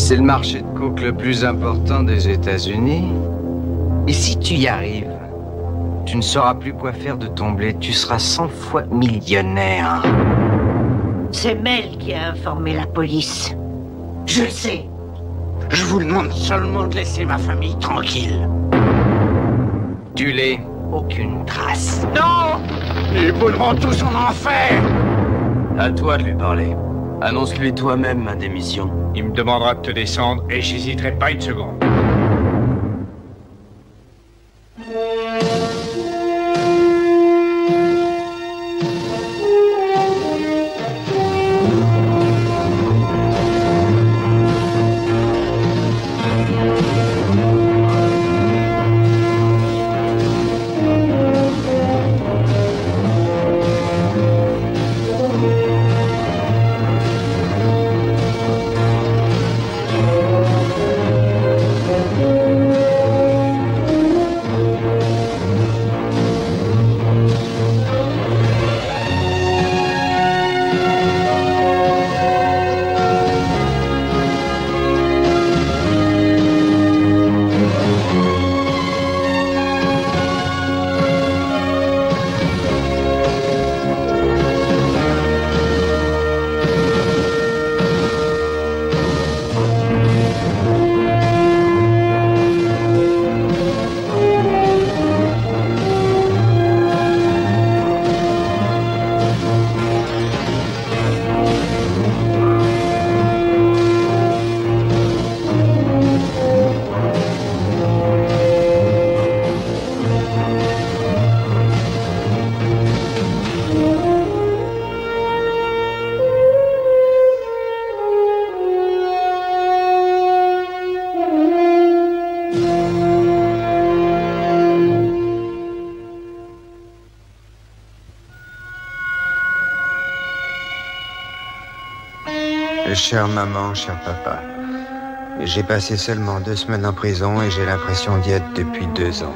C'est le marché de coke le plus important des États-Unis. Et si tu y arrives, tu ne sauras plus quoi faire de ton blé. Tu seras 100 fois millionnaire. C'est Mel qui a informé la police. Je le sais. Je vous demande seulement de laisser ma famille tranquille. Tu l'es. Aucune trace. Non! Ils brûleront tous en enfer! À toi de lui parler. Annonce-lui toi-même ma démission. Il me demandera de te descendre et j'hésiterai pas une seconde. Chère maman, cher papa, j'ai passé seulement 2 semaines en prison et j'ai l'impression d'y être depuis 2 ans.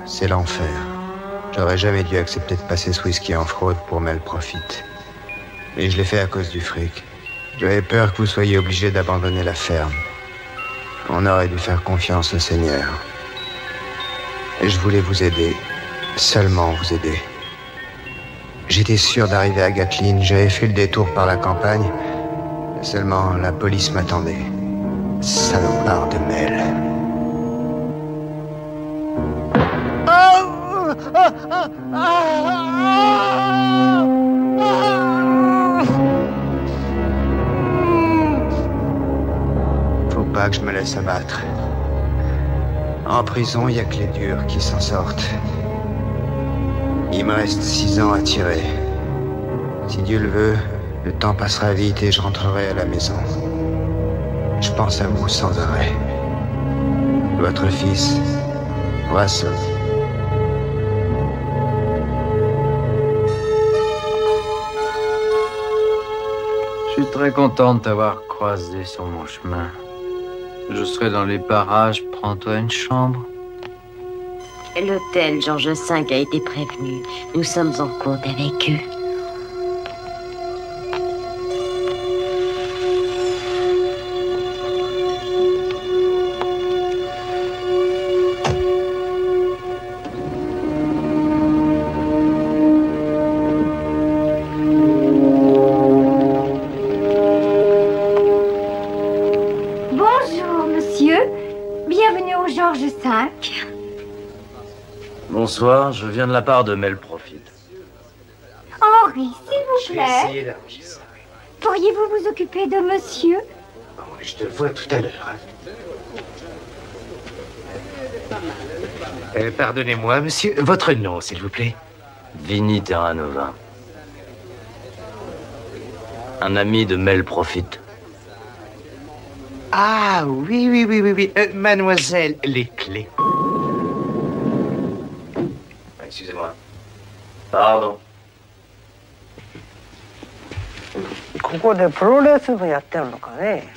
C'est l'enfer. J'aurais jamais dû accepter de passer ce whisky en fraude pour Mel Profit. Et je l'ai fait à cause du fric. J'avais peur que vous soyez obligés d'abandonner la ferme. On aurait dû faire confiance au Seigneur. Et je voulais vous aider. Seulement vous aider. J'étais sûr d'arriver à Gatlin. J'avais fait le détour par la campagne. Seulement, la police m'attendait. Salopard de Mel. Faut pas que je me laisse abattre. En prison, y a que les durs qui s'en sortent. Il me reste 6 ans à tirer. Si Dieu le veut, le temps passera vite et je rentrerai à la maison. Je pense à vous sans arrêt. Votre fils, Russell. Je suis très content de t'avoir croisé sur mon chemin. Je serai dans les parages, prends-toi une chambre. L'hôtel Georges V a été prévenu. Nous sommes en compte avec eux. Bonsoir, je viens de la part de Mel Profit. Henri, s'il vous plaît. Je vais essayer d'arranger ça. Pourriez-vous vous occuper de monsieur? Bon, je te vois tout à l'heure. Pardonnez-moi, monsieur, votre nom, s'il vous plaît. Vinny Terranova. Un ami de Mel Profit. Ah, oui. Mademoiselle, les clés. Excusez-moi. Pardon. ここでプロレス部やってるのかね。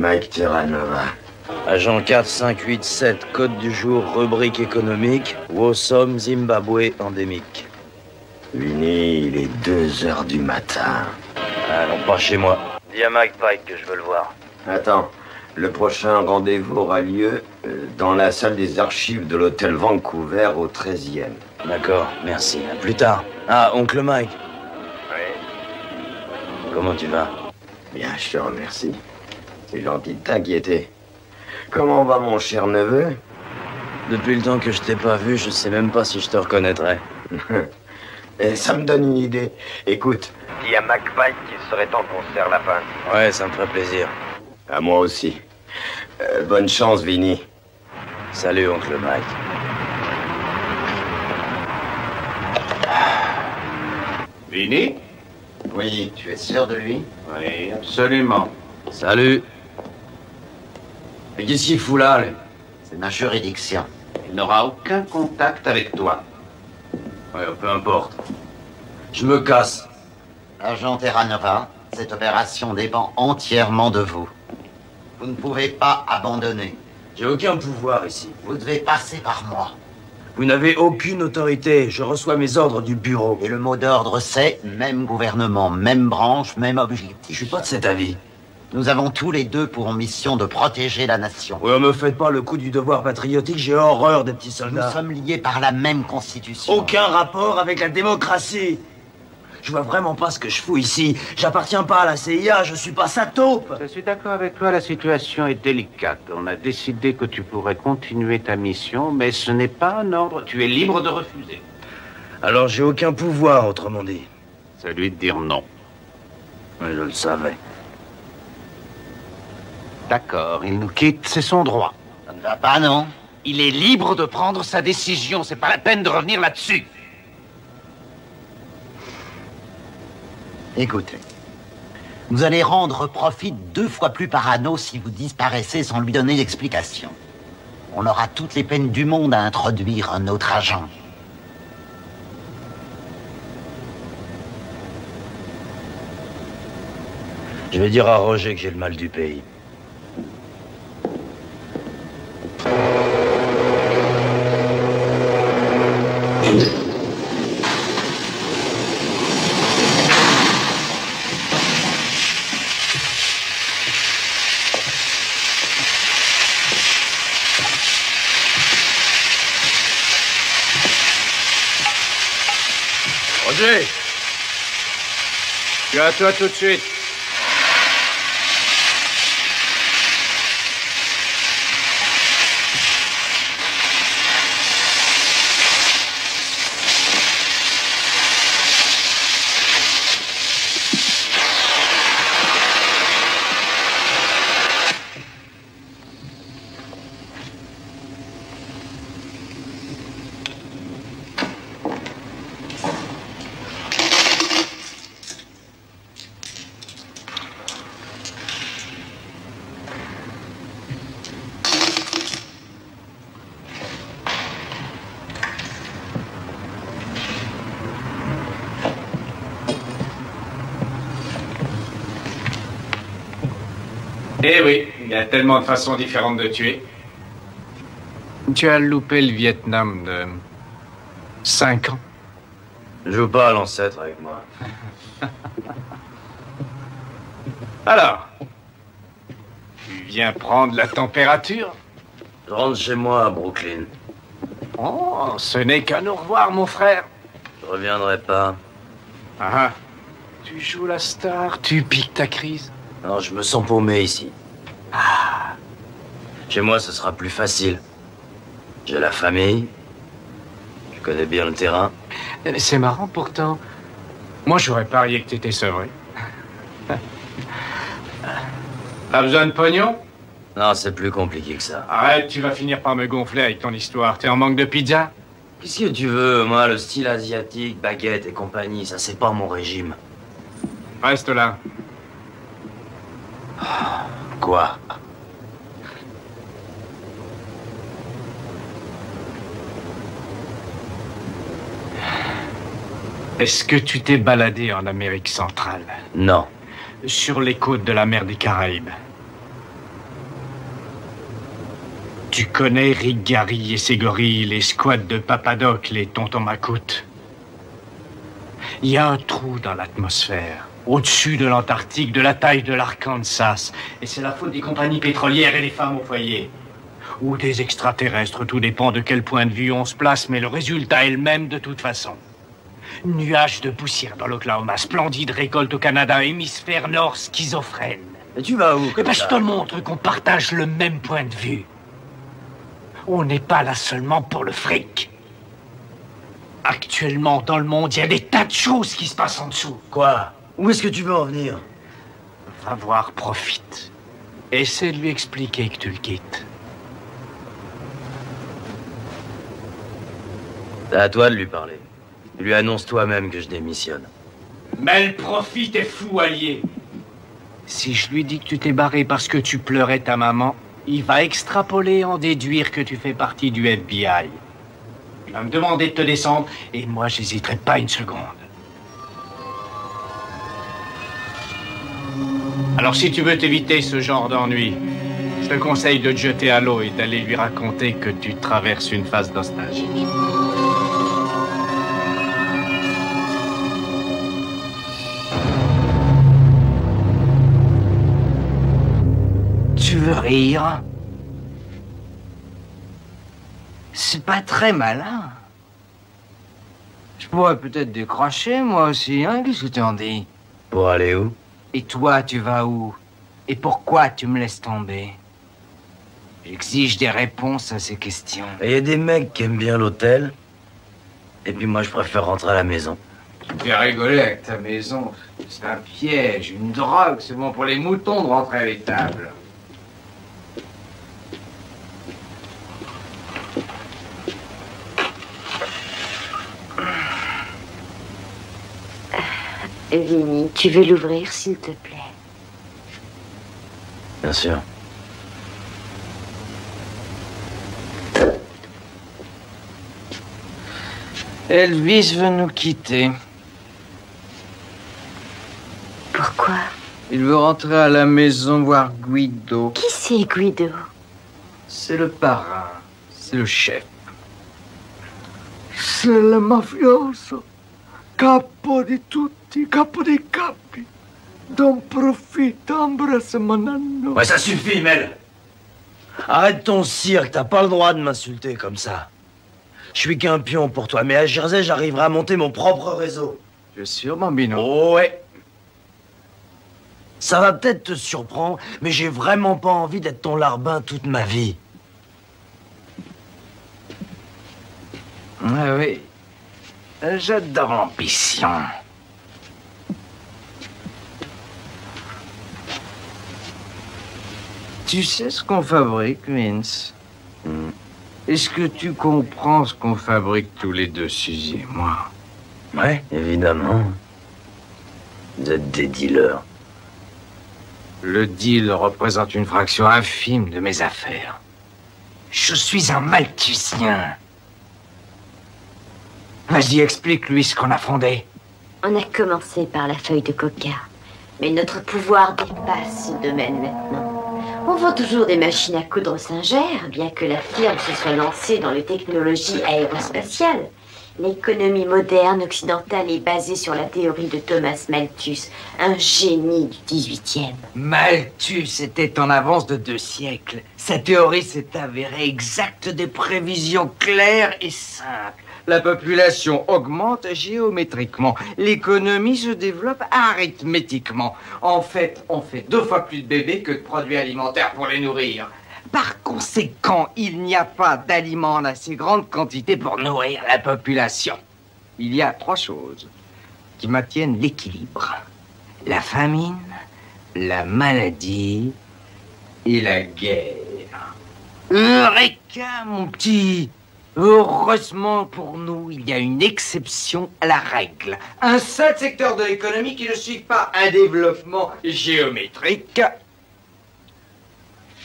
Mike Terranova. Agent 4587, code du jour, rubrique économique, Wosom, Zimbabwe, endémique. Vinny, il est 2 heures du matin. Ah non, pas chez moi. Dis à Mike Pike que je veux le voir. Attends, le prochain rendez-vous aura lieu dans la salle des archives de l'hôtel Vancouver au 13e. D'accord, merci. À plus tard. Ah, oncle Mike. Oui. Comment tu vas? Bien, je te remercie. C'est gentil de t'inquiéter. Comment va mon cher neveu? Depuis le temps que je t'ai pas vu, je sais même pas si je te reconnaîtrais. Et ça me donne une idée. Écoute, dis à McPike qu'il serait temps qu'on se serre la pince. Ouais, ça me ferait plaisir. À moi aussi. Bonne chance, Vinny. Salut, oncle Mike. Vinny? Oui, tu es sûr de lui? Oui, absolument. Salut. Mais qu'est-ce qu'il fout là, lui? C'est ma juridiction. Il n'aura aucun contact avec toi. Ouais, peu importe. Je me casse. Agent Terranova, cette opération dépend entièrement de vous. Vous ne pouvez pas abandonner. J'ai aucun pouvoir ici. Vous devez passer par moi. Vous n'avez aucune autorité. Je reçois mes ordres du bureau. Et le mot d'ordre, c'est même gouvernement, même branche, même objectif. Je suis pas de cet avis. Nous avons tous les deux pour mission de protéger la nation. Ouais, me faites pas le coup du devoir patriotique, j'ai horreur des petits soldats. Nous sommes liés par la même constitution. Aucun rapport avec la démocratie. Je vois vraiment pas ce que je fous ici. J'appartiens pas à la CIA, je suis pas sa taupe. Je suis d'accord avec toi, la situation est délicate. On a décidé que tu pourrais continuer ta mission, mais ce n'est pas un ordre. Tu es libre de refuser. Alors j'ai aucun pouvoir, autrement dit. Celui de dire non. Oui, je le savais. D'accord, il nous quitte, c'est son droit. Ça ne va pas, non? Il est libre de prendre sa décision, c'est pas la peine de revenir là-dessus. Écoutez, vous allez rendre profit 2 fois plus par anneau si vous disparaissez sans lui donner d'explication. On aura toutes les peines du monde à introduire un autre agent. Je vais dire à Roger que j'ai le mal du pays. Roger! Tu es à toi tout de suite. Eh oui, il y a tellement de façons différentes de tuer. Tu as loupé le Vietnam de 5 ans. Joue pas à l'ancêtre avec moi. Alors, tu viens prendre la température? Je rentre chez moi à Brooklyn. Oh, ce n'est qu'un au revoir, mon frère. Je reviendrai pas. Ah, tu joues la star, tu piques ta crise. Non, je me sens paumé ici. Ah. Chez moi, ce sera plus facile. J'ai la famille. Je connais bien le terrain. C'est marrant pourtant. Moi, j'aurais parié que t'étais sevré. T'as besoin de pognon? Non, c'est plus compliqué que ça. Arrête, tu vas finir par me gonfler avec ton histoire. T'es en manque de pizza? Qu'est-ce que tu veux? Moi, le style asiatique, baguette et compagnie, ça c'est pas mon régime. Reste là. Quoi? Est-ce que tu t'es baladé en Amérique centrale? Non. Sur les côtes de la mer des Caraïbes? Tu connais Rick Gary et ses gorilles, les squads de Papadoc, les tontons Macoutes. Il y a un trou dans l'atmosphère, au-dessus de l'Antarctique, de la taille de l'Arkansas. Et c'est la faute des compagnies pétrolières et des femmes au foyer. Ou des extraterrestres, tout dépend de quel point de vue on se place, mais le résultat est le même de toute façon. Nuages de poussière dans l'Oklahoma, splendide récolte au Canada, hémisphère nord schizophrène. Mais tu vas où? Eh ben, je te montre qu'on partage le même point de vue. On n'est pas là seulement pour le fric. Actuellement, dans le monde, il y a des tas de choses qui se passent en dessous. Quoi? Où est-ce que tu veux en venir? Va voir, profite. Essaie de lui expliquer que tu le quittes. C'est à toi de lui parler. Lui annonce toi-même que je démissionne. Mais le profit est fou, allié. Si je lui dis que tu t'es barré parce que tu pleurais ta maman, il va extrapoler et en déduire que tu fais partie du FBI. Il va me demander de te descendre, et moi, j'hésiterai pas une seconde. Alors, si tu veux t'éviter ce genre d'ennui, je te conseille de te jeter à l'eau et d'aller lui raconter que tu traverses une phase nostalgique. Tu veux rire? C'est pas très malin. Je pourrais peut-être décrocher, moi aussi, hein? Qu'est-ce que tu en dis? Pour aller où? Et toi, tu vas où? Et pourquoi tu me laisses tomber? J'exige des réponses à ces questions. Il y a des mecs qui aiment bien l'hôtel. Et puis moi, je préfère rentrer à la maison. Tu as rigolé avec ta maison. C'est un piège, une drogue. C'est bon pour les moutons de rentrer à l'étable. Vinny, tu veux l'ouvrir, s'il te plaît? Bien sûr. Elvis veut nous quitter. Pourquoi? Il veut rentrer à la maison voir Guido. Qui c'est, Guido? C'est le parrain. C'est le chef. C'est le mafioso. Capo di tutti, capo dei capi. Don profite, embrasse mon anneau. Ouais, ça suffit, Mel. Arrête ton cirque, t'as pas le droit de m'insulter comme ça. Je suis qu'un pion pour toi, mais à Jersey, j'arriverai à monter mon propre réseau. Je suis sûr, Bambino. Oh ouais. Ça va peut-être te surprendre, mais j'ai vraiment pas envie d'être ton larbin toute ma vie. Ah oui. J'adore l'ambition. Tu sais ce qu'on fabrique, Vince? Est-ce que tu comprends ce qu'on fabrique tous les deux, Suzy et moi? Ouais, évidemment. Vous êtes des dealers. Le deal représente une fraction infime de mes affaires. Je suis un Malthusien. Vas-y, explique-lui ce qu'on a fondé. On a commencé par la feuille de coca, mais notre pouvoir dépasse ce domaine maintenant. On vend toujours des machines à coudre Singer, bien que la firme se soit lancée dans les technologies aérospatiales. L'économie moderne occidentale est basée sur la théorie de Thomas Malthus, un génie du 18e. Malthus était en avance de 2 siècles. Sa théorie s'est avérée exacte, des prévisions claires et simples. La population augmente géométriquement. L'économie se développe arithmétiquement. En fait, on fait 2 fois plus de bébés que de produits alimentaires pour les nourrir. Par conséquent, il n'y a pas d'aliments en assez grande quantité pour nourrir la population. Il y a 3 choses qui maintiennent l'équilibre. La famine, la maladie et la guerre. Eureka, mon petit! Heureusement pour nous, il y a une exception à la règle. Un seul secteur de l'économie qui ne suit pas un développement géométrique.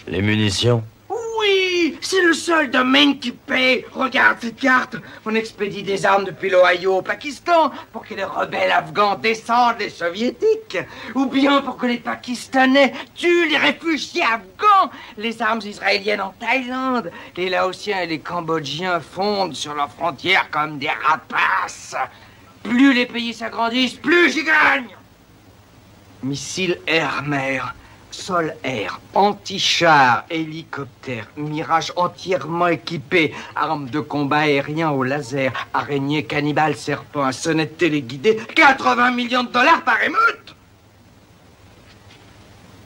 Les munitions? Oui, c'est le seul domaine qui paie. Regarde cette carte. On expédie des armes depuis l'Ohio au Pakistan pour que les rebelles afghans descendent les soviétiques. Ou bien pour que les Pakistanais tuent les réfugiés afghans. Les armes israéliennes en Thaïlande. Les Laotiens et les Cambodgiens fondent sur leurs frontières comme des rapaces. Plus les pays s'agrandissent, plus j'y gagne. Missiles air-mer. Sol-air, anti-char, hélicoptère, Mirage entièrement équipé, armes de combat aérien au laser, araignées, cannibales, serpents, sonnettes téléguidées, 80 millions de dollars par émeute.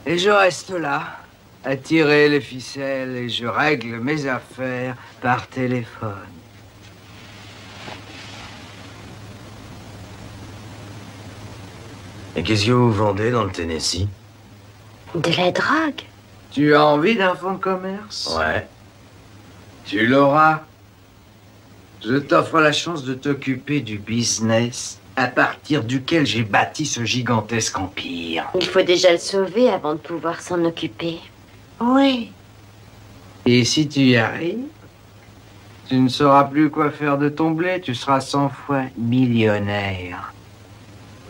Et je reste là, à tirer les ficelles, et je règle mes affaires par téléphone. Et qu'est-ce que vous vendez dans le Tennessee? De la drogue. Tu as envie d'un fonds de commerce? Ouais. Tu l'auras. Je t'offre la chance de t'occuper du business à partir duquel j'ai bâti ce gigantesque empire. Il faut déjà le sauver avant de pouvoir s'en occuper. Oui. Et si tu y arrives, tu ne sauras plus quoi faire de ton blé, tu seras 100 fois millionnaire.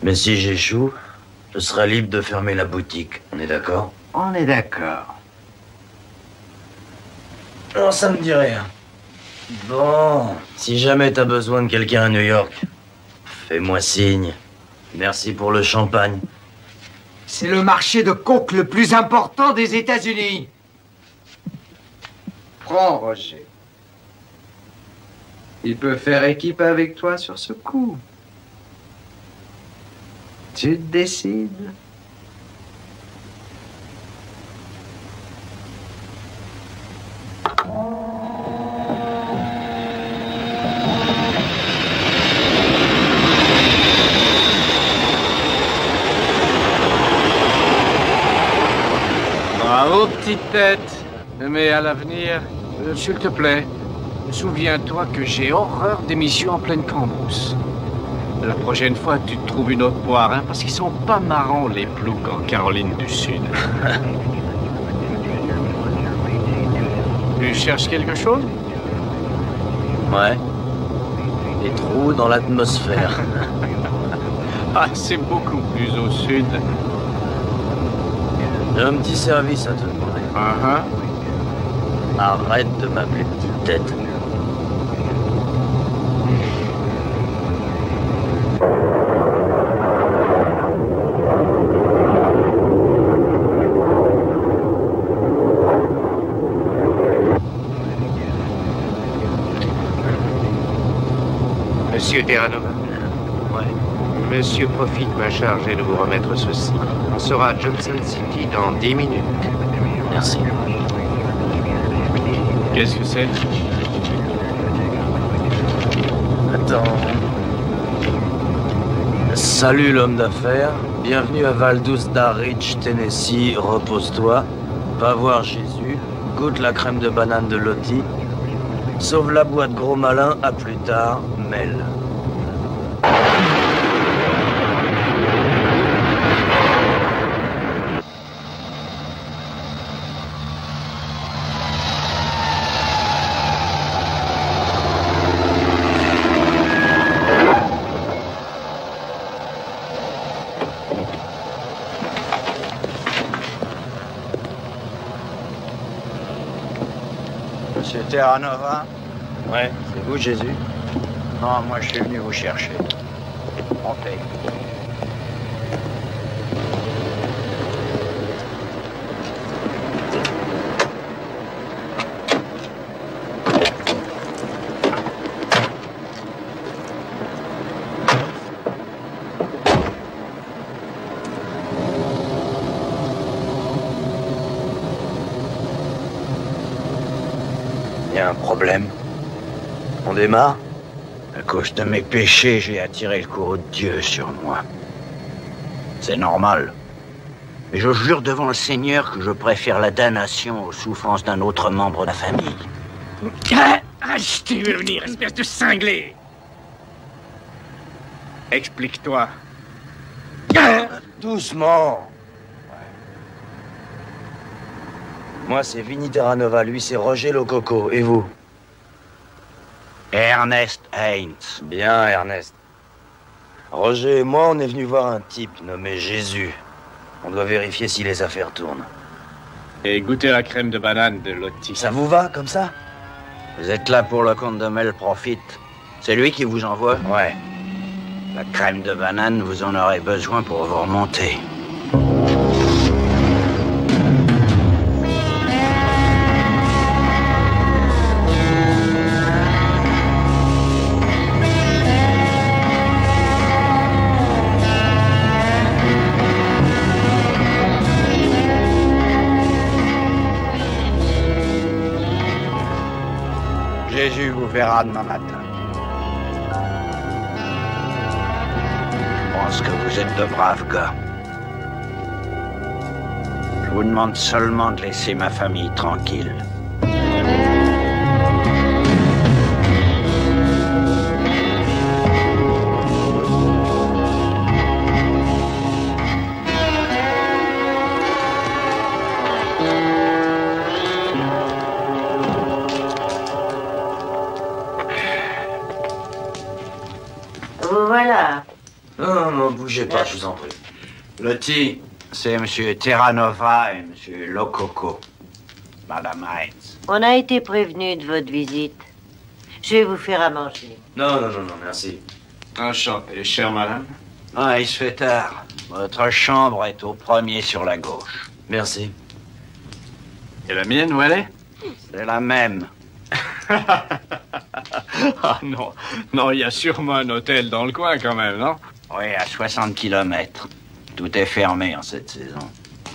Mais si j'échoue, je serai libre de fermer la boutique. On est d'accord? On est d'accord. Non, ça me dit rien. Bon, si jamais t'as besoin de quelqu'un à New York, fais-moi signe. Merci pour le champagne. C'est le marché de coke le plus important des États-Unis. Prends, Roger. Il peut faire équipe avec toi sur ce coup. Tu te décides. Bravo, petite tête. Mais à l'avenir, s'il te plaît, souviens-toi que j'ai horreur des missions en pleine cambrousse. La prochaine fois, tu te trouves une autre poire, hein, parce qu'ils sont pas marrants, les ploucs en Caroline du Sud. Tu cherches quelque chose? Ouais. Des trous dans l'atmosphère. Ah, c'est beaucoup plus au sud. J'ai un petit service à te demander. Arrête de m'appeler petite tête. Monsieur Terranova. Ouais. Monsieur Profit m'a chargé de vous remettre ceci. On sera à Johnson City dans 10 minutes. Merci. Qu'est-ce que c'est? Attends. Salut l'homme d'affaires. Bienvenue à Valdusda Ridge, Tennessee. Repose-toi. Va voir Jésus. Goûte la crème de banane de Lottie. Sauve la boîte gros malin. À plus tard. Mel. Monsieur Terranova? Ouais, c'est vous, Jésus? Non, moi je suis venu vous chercher. Montez. Y a un problème? On démarre? À cause de mes péchés, j'ai attiré le courroux de Dieu sur moi. C'est normal. Mais je jure devant le Seigneur que je préfère la damnation aux souffrances d'un autre membre de la famille. Je t'ai vu venir, espèce de cinglé. Explique-toi. Doucement. Moi, c'est Vinny Terranova. Lui, c'est Roger Lococo. Et vous? Ernest Haynes. Bien, Ernest. Roger et moi, on est venus voir un type nommé Jésus. On doit vérifier si les affaires tournent. Et goûter la crème de banane de Lottie. Ça vous va, comme ça? Vous êtes là pour le compte de Mel Profit. C'est lui qui vous envoie? Ouais. La crème de banane, vous en aurez besoin pour vous remonter. Jésus vous verra demain matin. Je pense que vous êtes de braves gars. Je vous demande seulement de laisser ma famille tranquille. Voilà. Non, bougez pas, je vous en prie. Lottie, c'est M. Terranova et M. Lococo. Madame Haynes. On a été prévenu de votre visite. Je vais vous faire à manger. Non, merci. Enchanté, chère madame. Ah, il se fait tard. Votre chambre est au premier sur la gauche. Merci. Et la mienne, où elle est? C'est la même. Ah non, non, il y a sûrement un hôtel dans le coin quand même, non? Oui, à 60 km. Tout est fermé en cette saison.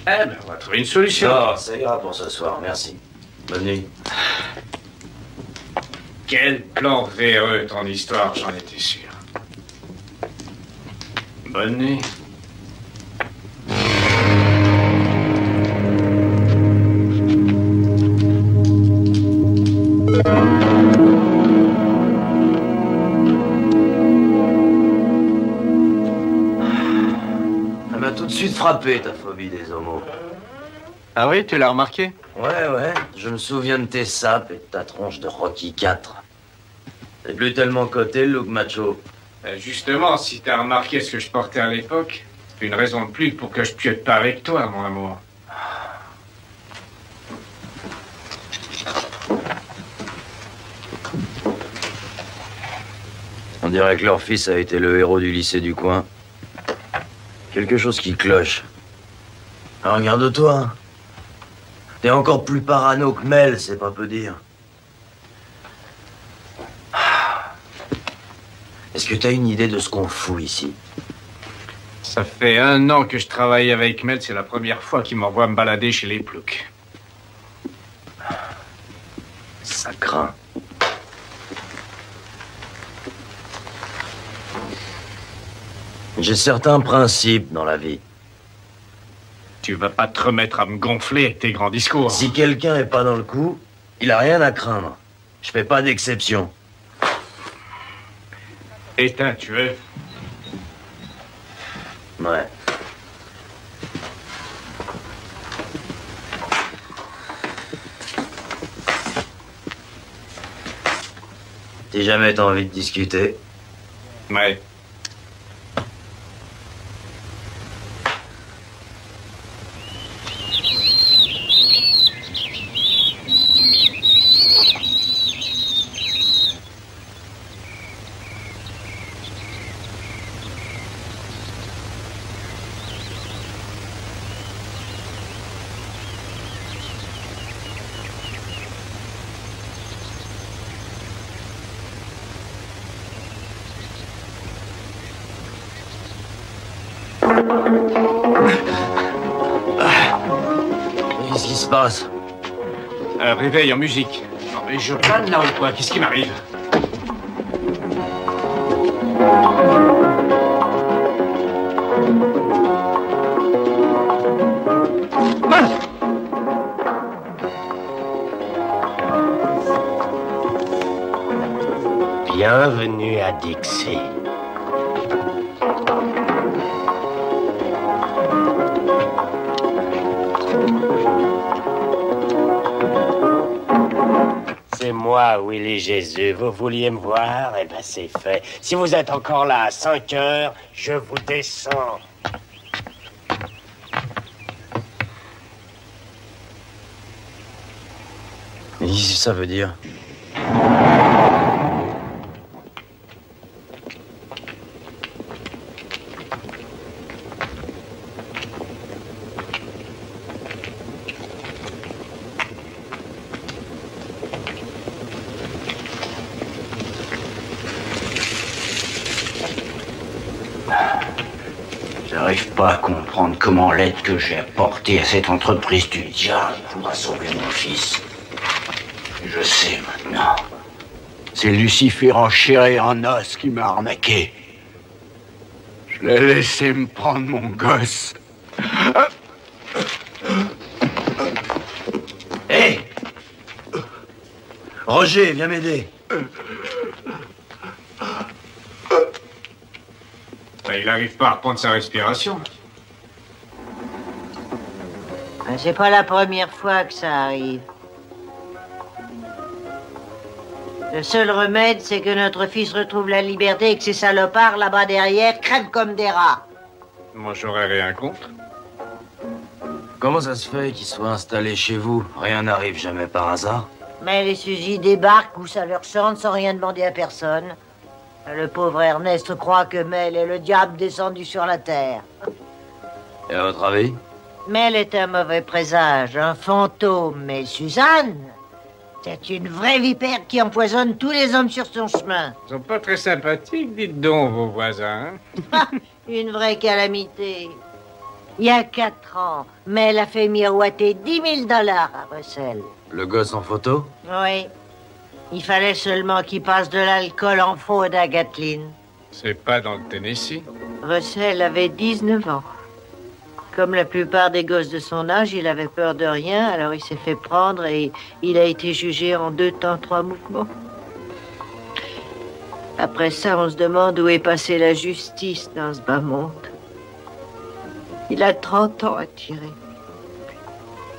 Eh ben, on va trouver une solution. Non, ça ira pour ce soir, merci. Bonne nuit. Quel plan véreux, ton histoire, j'en étais sûr. Bonne nuit. Ça m'a tout de suite frappé, ta phobie des homos. Ah oui, tu l'as remarqué? Ouais, je me souviens de tes sapes et de ta tronche de Rocky 4. C'est plus tellement coté, le look macho. Justement, si t'as remarqué ce que je portais à l'époque, c'est une raison de plus pour que je piote pas avec toi, mon amour. On dirait que leur fils a été le héros du lycée du coin. Quelque chose qui cloche. Alors, regarde-toi. T'es encore plus parano que Mel, c'est pas peu dire. Est-ce que t'as une idée de ce qu'on fout ici? Ça fait 1 an que je travaille avec Mel, c'est la première fois qu'il m'envoie me balader chez les ploucs. Ça craint. J'ai certains principes dans la vie. Tu vas pas te remettre à me gonfler avec tes grands discours. Si quelqu'un est pas dans le coup, il a rien à craindre. Je fais pas d'exception. Éteins, tu veux? Ouais. Si jamais t'as envie de discuter. Ouais. Qu'est-ce qui se passe? Un réveil en musique. Non mais je plane là ou quoi? Qu'est-ce qui m'arrive? Bienvenue à Dixie. moi, Willy Jésus. Vous vouliez me voir? Eh ben, c'est fait. Si vous êtes encore là à 5 heures, je vous descends. Et qu'est-ce que ça veut dire? J'arrive pas à comprendre comment l'aide que j'ai apportée à cette entreprise du diable pourra sauver mon fils. Je sais maintenant. C'est Lucifer en chair et en os qui m'a arnaqué. Je l'ai laissé me prendre mon gosse. Hé Roger, viens m'aider. Il n'arrive pas à reprendre sa respiration. C'est pas la première fois que ça arrive. Le seul remède, c'est que notre fils retrouve la liberté et que ces salopards là-bas derrière crèvent comme des rats. Moi, j'aurais rien contre. Comment ça se fait qu'ils soient installés chez vous? Rien n'arrive jamais par hasard. Mais les sujets débarquent où ça leur chante sans rien demander à personne. Le pauvre Ernest croit que Mel est le diable descendu sur la terre. Et à votre avis? Mel est un mauvais présage, un fantôme, mais Suzanne, c'est une vraie vipère qui empoisonne tous les hommes sur son chemin. Ils sont pas très sympathiques, dites donc, vos voisins. Une vraie calamité. Il y a 4 ans, Mel a fait miroiter $10 000 à Russell. Le gosse en photo? Oui. Il fallait seulement qu'il passe de l'alcool en fraude à Gatlin. C'est pas dans le Tennessee. Russell avait 19 ans. Comme la plupart des gosses de son âge, il avait peur de rien, alors il s'est fait prendre et il a été jugé en 2 temps, 3 mouvements. Après ça, on se demande où est passée la justice dans ce bas monde. Il a 30 ans à tirer.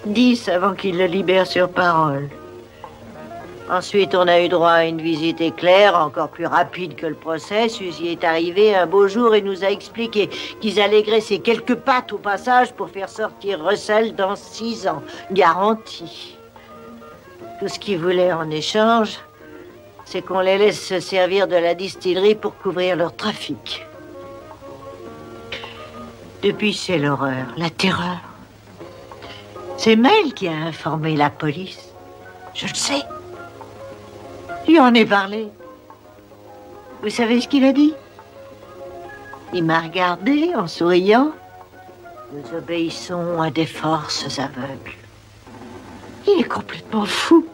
10 avant qu'il le libère sur parole. Ensuite, on a eu droit à une visite éclair, encore plus rapide que le procès. Suzy est arrivée un beau jour et nous a expliqué qu'ils allaient graisser quelques pattes au passage pour faire sortir Russell dans 6 ans. Garantie. Tout ce qu'ils voulaient en échange, c'est qu'on les laisse se servir de la distillerie pour couvrir leur trafic. Depuis, c'est l'horreur, la terreur. C'est Mel qui a informé la police. Je le sais. Lui en ai parlé. Vous savez ce qu'il a dit? Il m'a regardé en souriant. Nous obéissons à des forces aveugles. Il est complètement fou.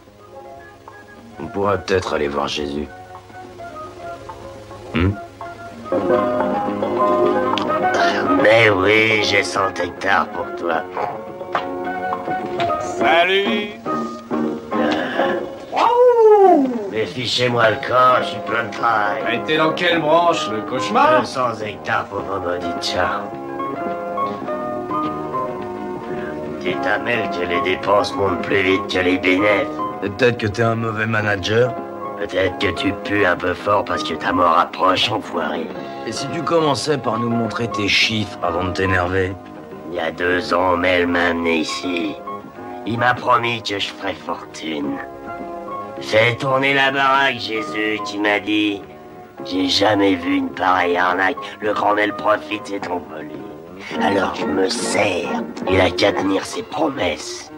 On pourrait peut-être aller voir Jésus. Mais oui, j'ai 100 hectares pour toi. Salut! Mais fichez-moi le corps, je suis plein de travail. Mais t'es dans quelle branche, le cauchemar? 200 hectares pour vendredi, ciao. Dites à Mel que les dépenses montent plus vite que les bénéfices. Et peut-être que t'es un mauvais manager. Peut-être que tu pues un peu fort parce que ta mort approche, enfoiré. Et si tu commençais par nous montrer tes chiffres avant de t'énerver? Il y a 2 ans, Mel m'a amené ici. Il m'a promis que je ferais fortune. Fais tourner la baraque, Jésus, qui m'a dit. J'ai jamais vu une pareille arnaque. Le grand Mel profite s'est envolé. Alors je me sers. Il a qu'à tenir ses promesses.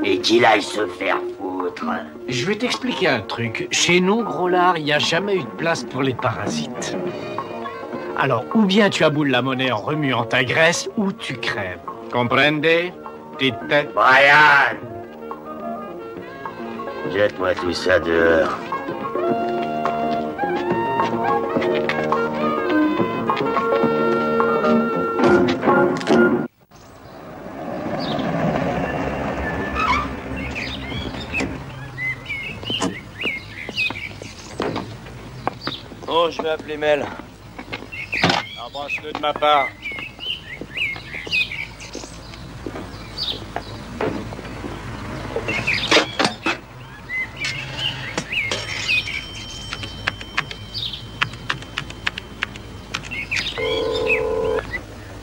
Et qu'il aille se faire foutre. Je vais t'expliquer un truc. Chez nous, gros lard, il n'y a jamais eu de place pour les parasites. Alors, ou bien tu aboules la monnaie en remuant ta graisse, ou tu crèves. Comprendez? Petite tête. Brian! Jette-moi tout ça dehors. Oh, je vais appeler Mel. Embrasse-le de ma part.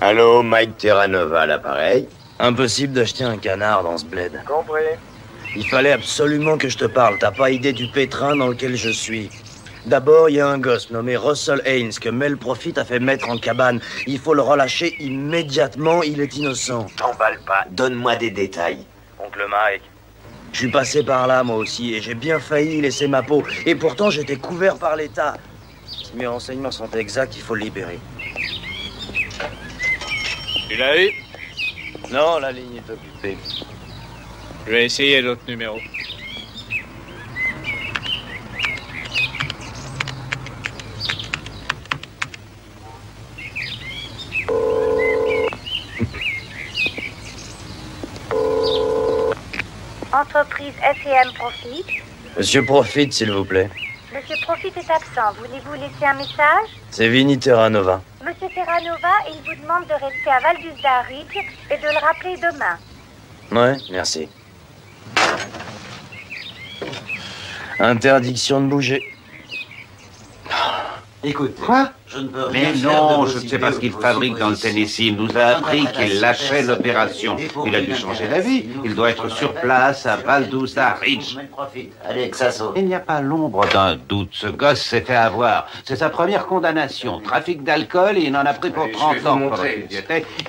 Allô, Mike Terranova à l'appareil. Impossible d'acheter un canard dans ce bled. Compris. Il fallait absolument que je te parle. T'as pas idée du pétrin dans lequel je suis. D'abord, il y a un gosse nommé Russell Haynes que Mel Profit a fait mettre en cabane. Il faut le relâcher immédiatement, il est innocent. T'emballe pas, donne-moi des détails. Oncle Mike. Je suis passé par là, moi aussi, et j'ai bien failli laisser ma peau. Et pourtant, j'étais couvert par l'État. Si mes renseignements sont exacts, il faut le libérer. Tu l'as eu? Non, la ligne est occupée. Je vais essayer l'autre numéro. Entreprise S&M Profit. Monsieur Profit, s'il vous plaît. Monsieur Profit est absent. Voulez-vous laisser un message? C'est Vinny Terranova. Monsieur Terranova, il vous demande de rester à Valdusda Ridge et de le rappeler demain. Ouais, merci. Interdiction de bouger. Écoute, Quoi? je ne peux Mais rien faire non, de je vos ne sais pas ce idées qu'il ou fabrique vos dans le ici. Tennessee. Il nous a appris qu'il lâchait l'opération. Il a dû changer d'avis. Il doit être sur place à Valdusda Ridge. Allez, Xasso. Il n'y a pas l'ombre d'un doute. Ce gosse s'est fait avoir. C'est sa première condamnation. Trafic d'alcool et il en a pris pour 30 ans.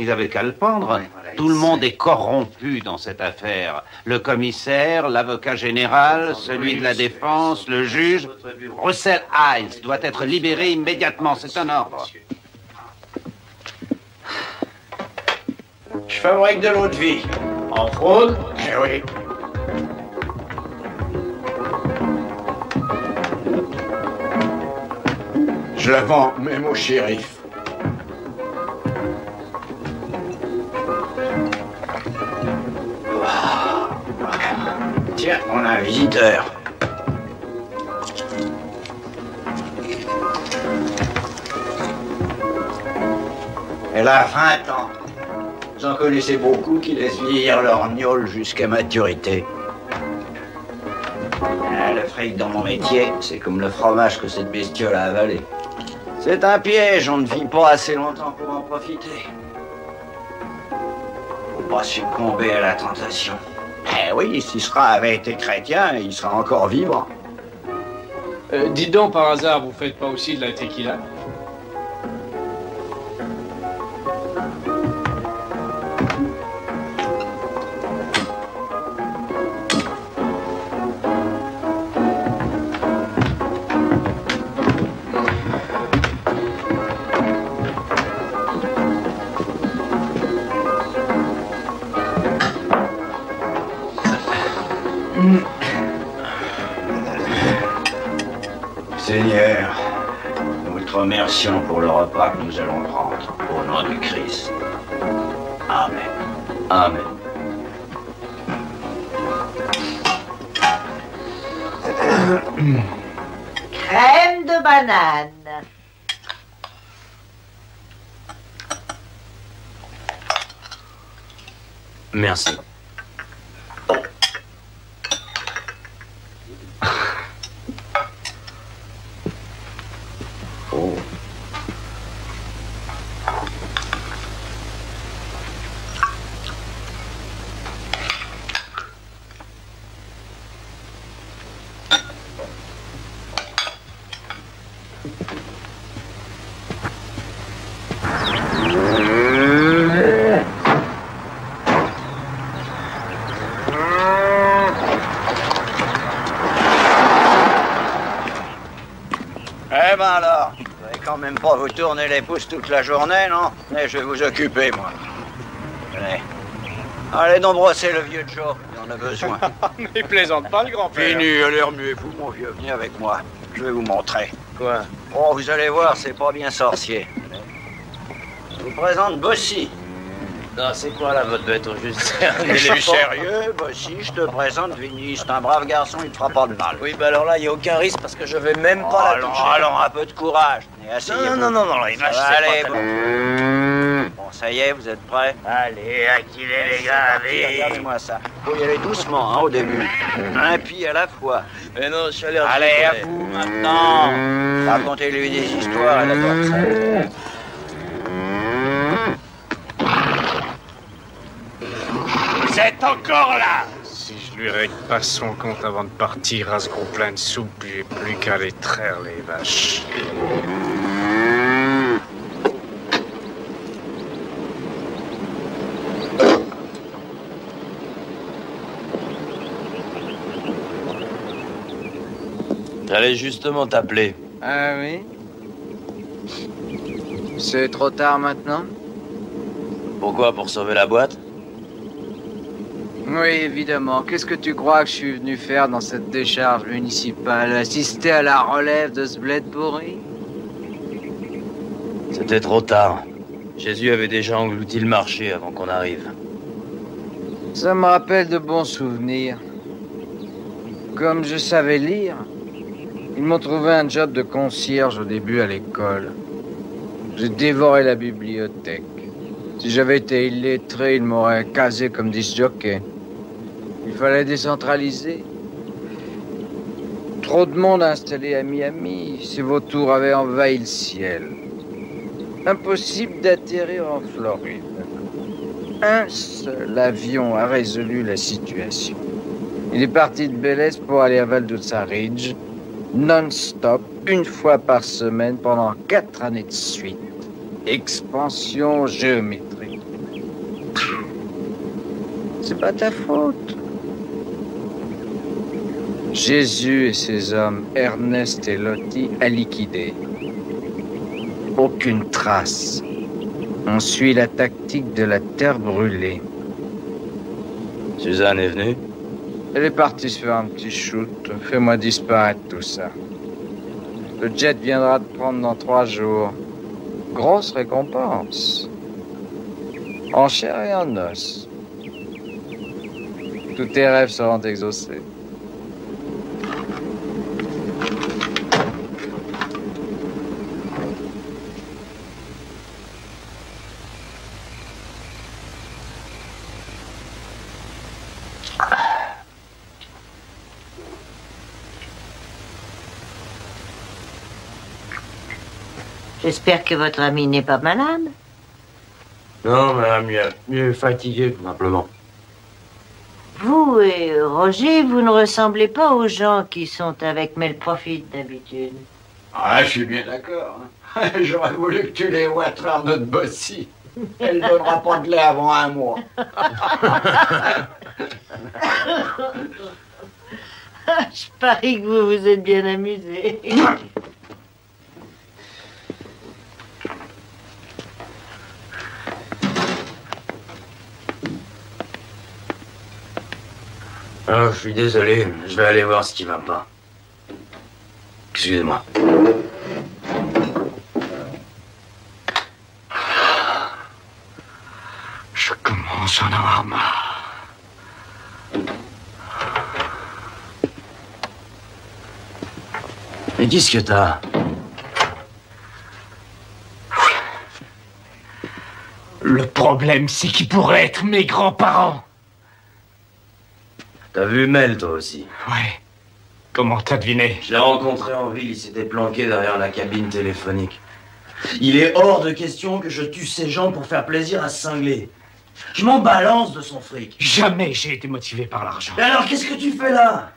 Ils avaient qu'à le pendre. Tout le monde est corrompu dans cette affaire. Le commissaire, l'avocat général, celui de la défense, le juge. Russell Haynes doit être libéré immédiatement. C'est un ordre. Je fabrique de l'eau de vie. En fraude? Eh oui. Je la vends même au shérif. Tiens, on a un visiteur. Elle a 20 ans. J'en connaissais beaucoup qui laissent vieillir leur gnôle jusqu'à maturité. Le fric dans mon métier, c'est comme le fromage que cette bestiole a avalé. C'est un piège, on ne vit pas assez longtemps pour en profiter. Faut pas succomber à la tentation. Eh oui, si Sra avait été chrétien, il serait encore vivant. Dites donc, par hasard, vous faites pas aussi de la tequila? Seigneur, nous te remercions pour le repas que nous allons prendre, au nom du Christ. Amen. Amen. Crème de banane. Merci. Eh ben alors, vous allez quand même pas vous tourner les pouces toute la journée, non? Mais je vais vous occuper, moi. Allez. Allez donc brosser le vieux Joe, il en a besoin. Mais plaisante pas, le grand-père. Fini, allez, remuez-vous, mon vieux, venez avec moi. Je vais vous montrer. Quoi? Oh, vous allez voir, c'est pas bien sorcier. Je vous présente Bossy. Non, c'est quoi là, votre bête au juste? Je suis sérieux, Bossy, je te présente Vinny. C'est un brave garçon, il te fera pas de mal. Oui, bah alors là, il n'y a aucun risque parce que je vais même pas la toucher. Allons, un peu de courage. Non, il va Bon, ça y est, vous êtes prêts? Allez, activez les gars, allez. Regardez-moi ça. Faut y aller doucement, hein, au début. Un pied à la fois. Mais non, je suis allergique. Allez, à vous, maintenant. Racontez-lui des histoires, elle adore ça. êtes encore là! Si je lui règle pas son compte avant de partir à ce gros plein de soupe, j'ai plus qu'à les traire les vaches. J'allais justement t'appeler. Ah oui? C'est trop tard maintenant? Pourquoi? Pour sauver la boîte? Oui, évidemment. Qu'est-ce que tu crois que je suis venu faire dans cette décharge municipale? Assister à la relève de ce bled pourri? C'était trop tard. Jésus avait déjà englouti le marché avant qu'on arrive. Ça me rappelle de bons souvenirs. Comme je savais lire, ils m'ont trouvé un job de concierge au début à l'école. J'ai dévoré la bibliothèque. Si j'avais été illettré, ils m'auraient casé comme disc-jockey. Il fallait décentraliser. Trop de monde installé à Miami. Ces vautours avaient envahi le ciel. Impossible d'atterrir en Floride. Un seul avion a résolu la situation. Il est parti de Belize pour aller à Valdosta Ridge, non-stop, une fois par semaine pendant 4 années de suite. Expansion géométrique. C'est pas ta faute. Jésus et ses hommes, Ernest et Lottie, a liquidé. Aucune trace. On suit la tactique de la terre brûlée. Suzanne est venue? Elle est partie se faire un petit shoot. Fais-moi disparaître tout ça. Le jet viendra te prendre dans 3 jours. Grosse récompense. En chair et en os. Tous tes rêves seront exaucés. J'espère que votre ami n'est pas malade. Non, madame, mieux fatigué, tout simplement. Vous et Roger, vous ne ressemblez pas aux gens qui sont avec Mel Profit d'habitude. Ah, je suis bien d'accord. J'aurais voulu que tu les vois traire notre bossie. Elle ne donnera pas de lait avant 1 mois. Je parie que vous vous êtes bien amusé. Oh, je suis désolé, je vais aller voir ce qui va pas. Excusez-moi. Je commence à en avoir marre. Mais qu'est-ce que t'as? Le problème, c'est qu'ils pourraient être mes grands-parents. T'as vu Mel, toi aussi? Ouais. Comment t'as deviné? Je l'ai rencontré en ville, il s'était planqué derrière la cabine téléphonique. Il est hors de question que je tue ces gens pour faire plaisir à ce cinglé. Je m'en balance de son fric. Jamais j'ai été motivé par l'argent. Mais alors, qu'est-ce que tu fais là?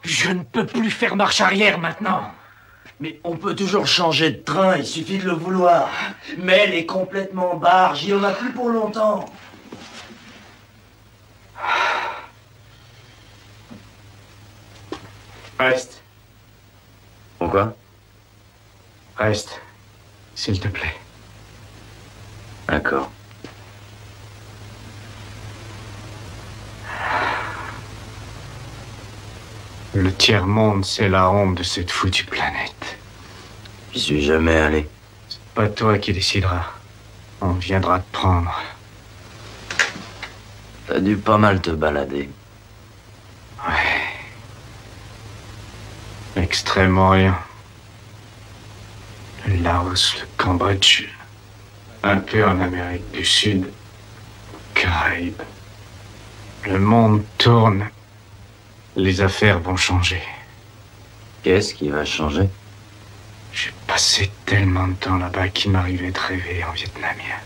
Je ne peux plus faire marche arrière maintenant. Mais on peut toujours changer de train, il suffit de le vouloir. Mel est complètement barge, il en a plus pour longtemps. Reste. Pourquoi? Reste, s'il te plaît. D'accord. Le tiers-monde, c'est la honte de cette foutue planète. J'y suis jamais allé. C'est pas toi qui décideras. On viendra te prendre. T'as dû pas mal te balader. Ouais. Extrême-Orient. Le Laos, le Cambodge. Un peu en Amérique du Sud. Caraïbes. Le monde tourne. Les affaires vont changer. Qu'est-ce qui va changer? J'ai passé tellement de temps là-bas qu'il m'arrivait de rêver en vietnamien.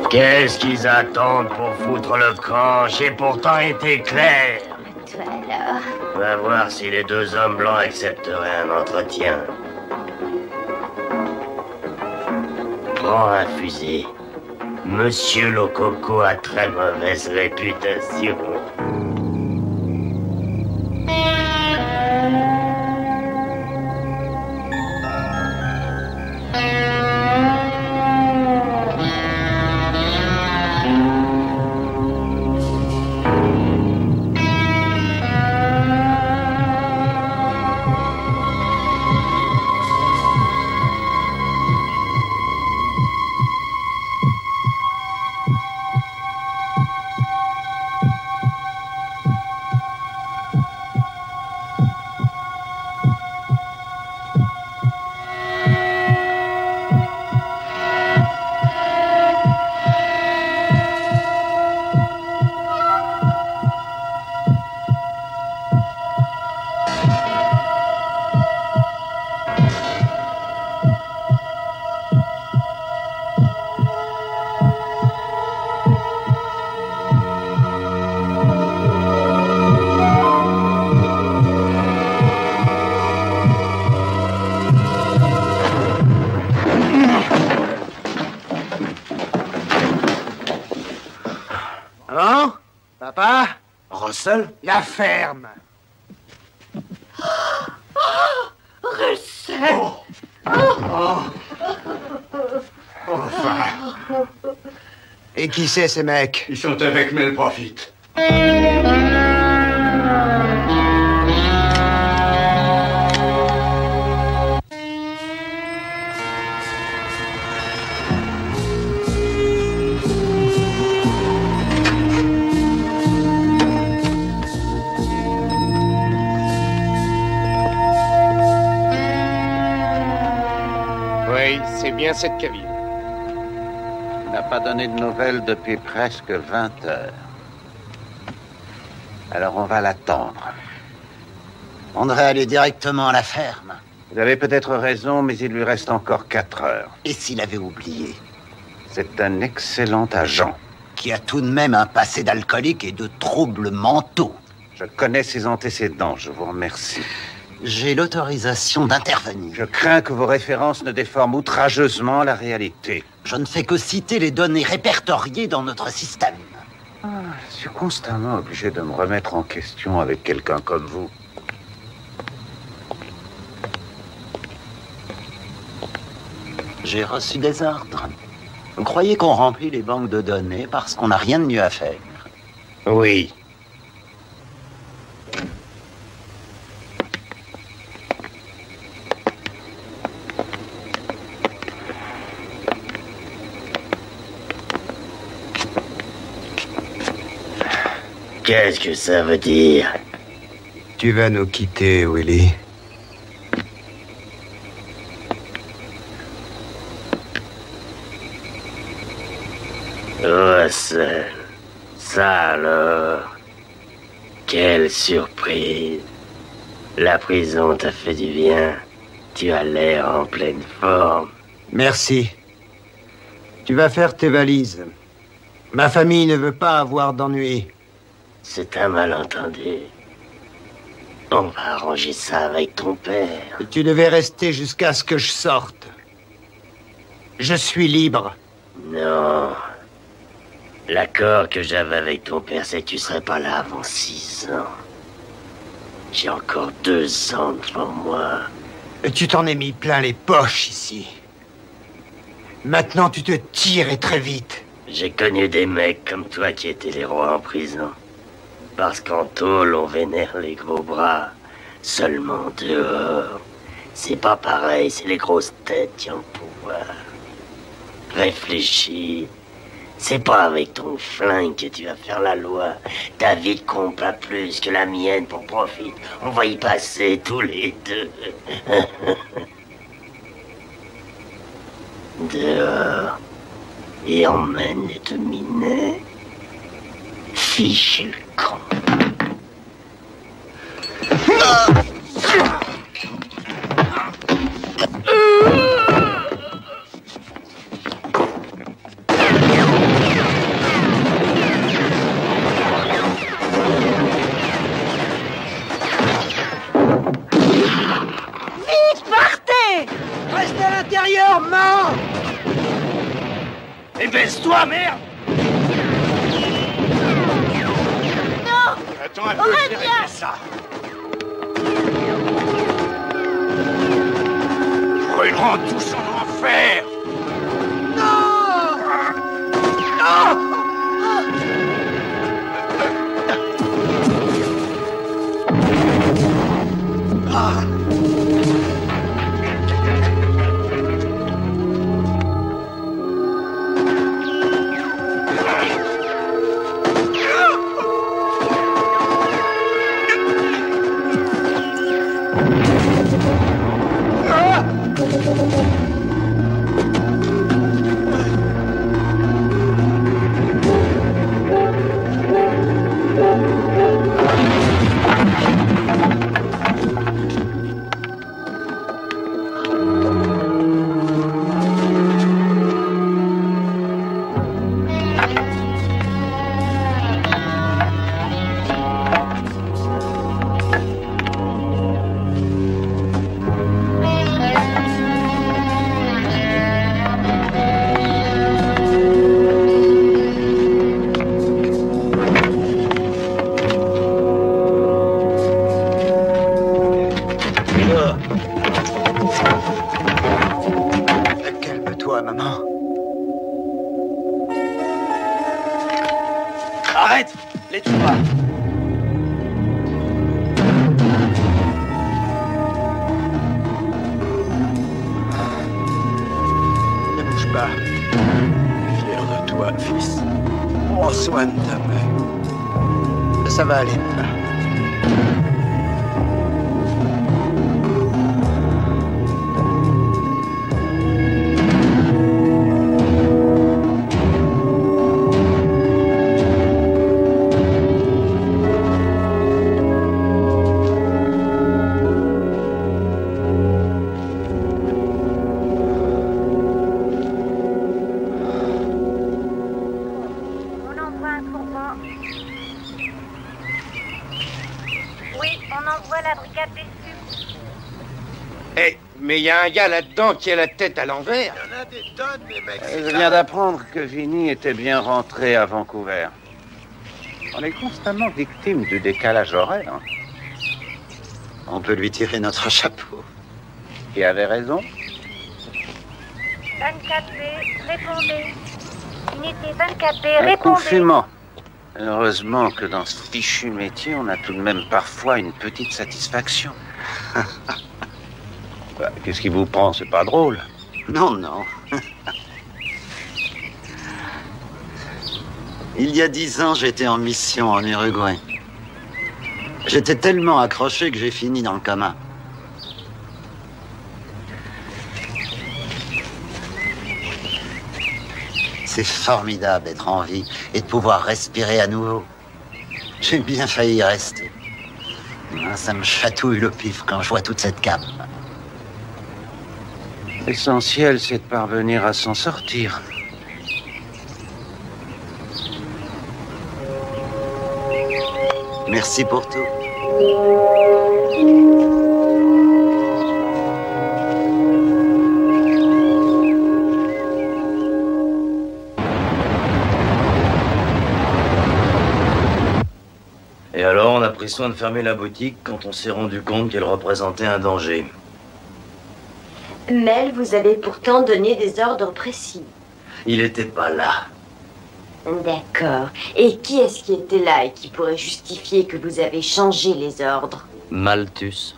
Qu'est-ce qu'ils attendent pour foutre le camp? J'ai pourtant été clair. Toi alors? On va voir si les deux hommes blancs accepteraient un entretien. Prends un fusil. Monsieur Lococo a très mauvaise réputation. Hein? Papa? Russell? La ferme. Russell! Enfin. Et qui c'est ces mecs? Ils sont avec Mel Profit. Oui, c'est bien cette cabine. Il n'a pas donné de nouvelles depuis presque 20 heures. Alors on va l'attendre. On devrait aller directement à la ferme. Vous avez peut-être raison, mais il lui reste encore 4 heures. Et s'il avait oublié? C'est un excellent agent. Qui a tout de même un passé d'alcoolique et de troubles mentaux. Je connais ses antécédents, je vous remercie. J'ai l'autorisation d'intervenir. Je crains que vos références ne déforment outrageusement la réalité. Je ne fais que citer les données répertoriées dans notre système. Je suis constamment obligé de me remettre en question avec quelqu'un comme vous. J'ai reçu des ordres. Vous croyez qu'on remplit les banques de données parce qu'on n'a rien de mieux à faire? Oui. Qu'est-ce que ça veut dire? Tu vas nous quitter, Willy. Russell, ça alors. Quelle surprise. La prison t'a fait du bien. Tu as l'air en pleine forme. Merci. Tu vas faire tes valises. Ma famille ne veut pas avoir d'ennui. C'est un malentendu. On va arranger ça avec ton père. Et tu devais rester jusqu'à ce que je sorte. Je suis libre. Non. L'accord que j'avais avec ton père, c'est que tu serais pas là avant 6 ans. J'ai encore 2 ans devant moi. Et tu t'en es mis plein les poches ici. Maintenant, tu te tires et très vite. J'ai connu des mecs comme toi qui étaient les rois en prison. Parce qu'en tôle, on vénère les gros bras. Seulement dehors. C'est pas pareil, c'est les grosses têtes qui ont le pouvoir. Réfléchis. C'est pas avec ton flingue que tu vas faire la loi. Ta vie ne compte pas plus que la mienne pour profit. On va y passer tous les deux. Dehors. Et emmène les dominés. Fiche le camp. Vite, partez! Restez à l'intérieur, mort! Et baisse-toi, merde! Non! Attends un peu, je vais régler ça. Brûleront tous en enfer! Non! Non! Ah. Calme-toi, maman. Arrête! Les touche pas! Ne bouge pas. Fier de toi, fils. Prends soin de ta mère. Ça va aller, papa. Mais il y a un gars là-dedans qui a la tête à l'envers. Il y en a des tonnes, les mecs. Je viens d'apprendre que Vinny était bien rentré à Vancouver. On est constamment victime du décalage horaire. On peut lui tirer notre chapeau. Il avait raison. 24B, répondez. Unité 24B, Un répondez. coup fumant. Heureusement que dans ce fichu métier, on a tout de même parfois une petite satisfaction. Bah, qu'est-ce qui vous prend? C'est pas drôle. Non, non. Il y a 10 ans, j'étais en mission en Uruguay. J'étais tellement accroché que j'ai fini dans le coma. C'est formidable d'être en vie et de pouvoir respirer à nouveau. J'ai bien failli y rester. Ça me chatouille le pif quand je vois toute cette cape. L'essentiel, c'est de parvenir à s'en sortir. Merci pour tout. Et alors, on a pris soin de fermer la boutique quand on s'est rendu compte qu'elle représentait un danger. Mel vous avait pourtant donné des ordres précis. Il était pas là. D'accord. Et qui est-ce qui était là et qui pourrait justifier que vous avez changé les ordres? Malthus.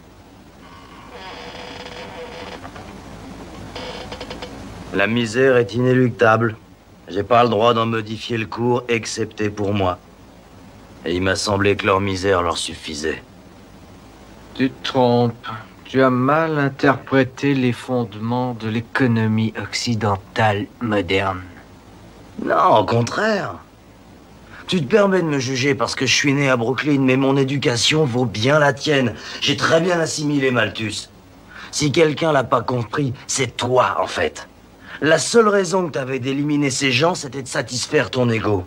La misère est inéluctable. J'ai pas le droit d'en modifier le cours, excepté pour moi. Et il m'a semblé que leur misère leur suffisait. Tu te trompes. Tu as mal interprété les fondements de l'économie occidentale moderne. Non, au contraire. Tu te permets de me juger parce que je suis né à Brooklyn, mais mon éducation vaut bien la tienne. J'ai très bien assimilé Malthus. Si quelqu'un l'a pas compris, c'est toi, en fait. La seule raison que t'avais d'éliminer ces gens, c'était de satisfaire ton ego.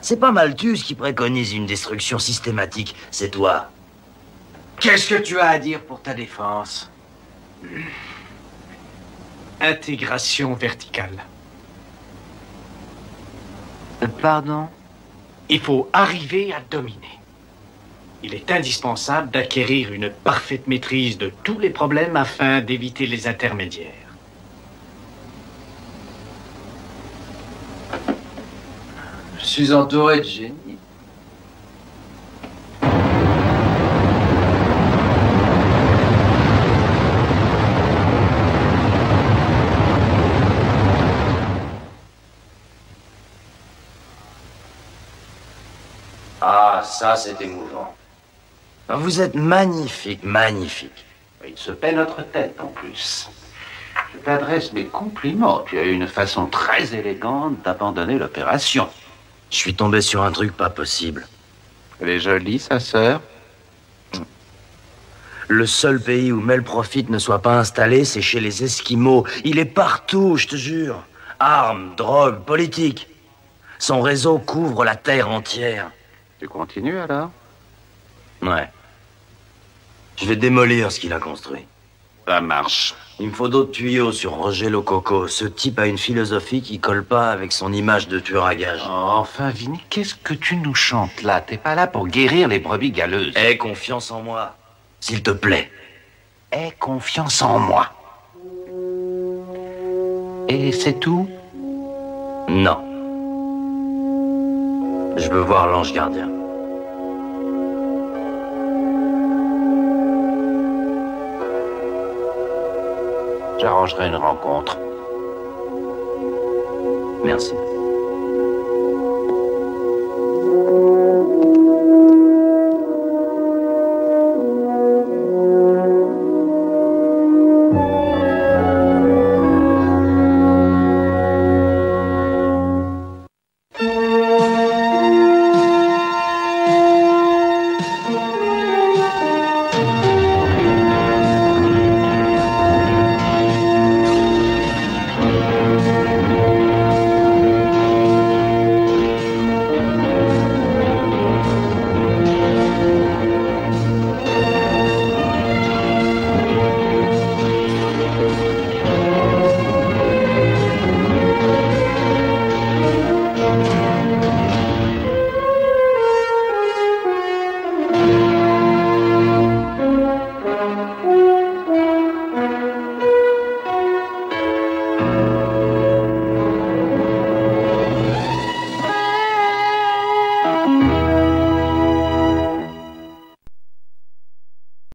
C'est pas Malthus qui préconise une destruction systématique, c'est toi. Qu'est-ce que tu as à dire pour ta défense? Intégration verticale. Pardon? Il faut arriver à dominer. Il est indispensable d'acquérir une parfaite maîtrise de tous les problèmes afin d'éviter les intermédiaires. Je suis entouré de génies. Ah, ça, c'est émouvant. Vous êtes magnifique, magnifique. Il se paie notre tête, en plus. Je t'adresse mes compliments. Tu as eu une façon très élégante d'abandonner l'opération. Je suis tombé sur un truc pas possible. Elle est jolie, sa sœur. Le seul pays où Mel Profit ne soit pas installé, c'est chez les Esquimaux. Il est partout, je te jure. Armes, drogue, politique. Son réseau couvre la terre entière. Tu continues, alors? Ouais. Je vais démolir ce qu'il a construit. Ça marche. Il me faut d'autres tuyaux sur Roger Lococo. Ce type a une philosophie qui colle pas avec son image de tueur à gages. Oh, enfin, Vinny, qu'est-ce que tu nous chantes là? T'es pas là pour guérir les brebis galeuses. Aie confiance en moi, s'il te plaît. Aie confiance en moi. Et c'est tout? Non. Je veux voir l'ange gardien. J'arrangerai une rencontre. Merci.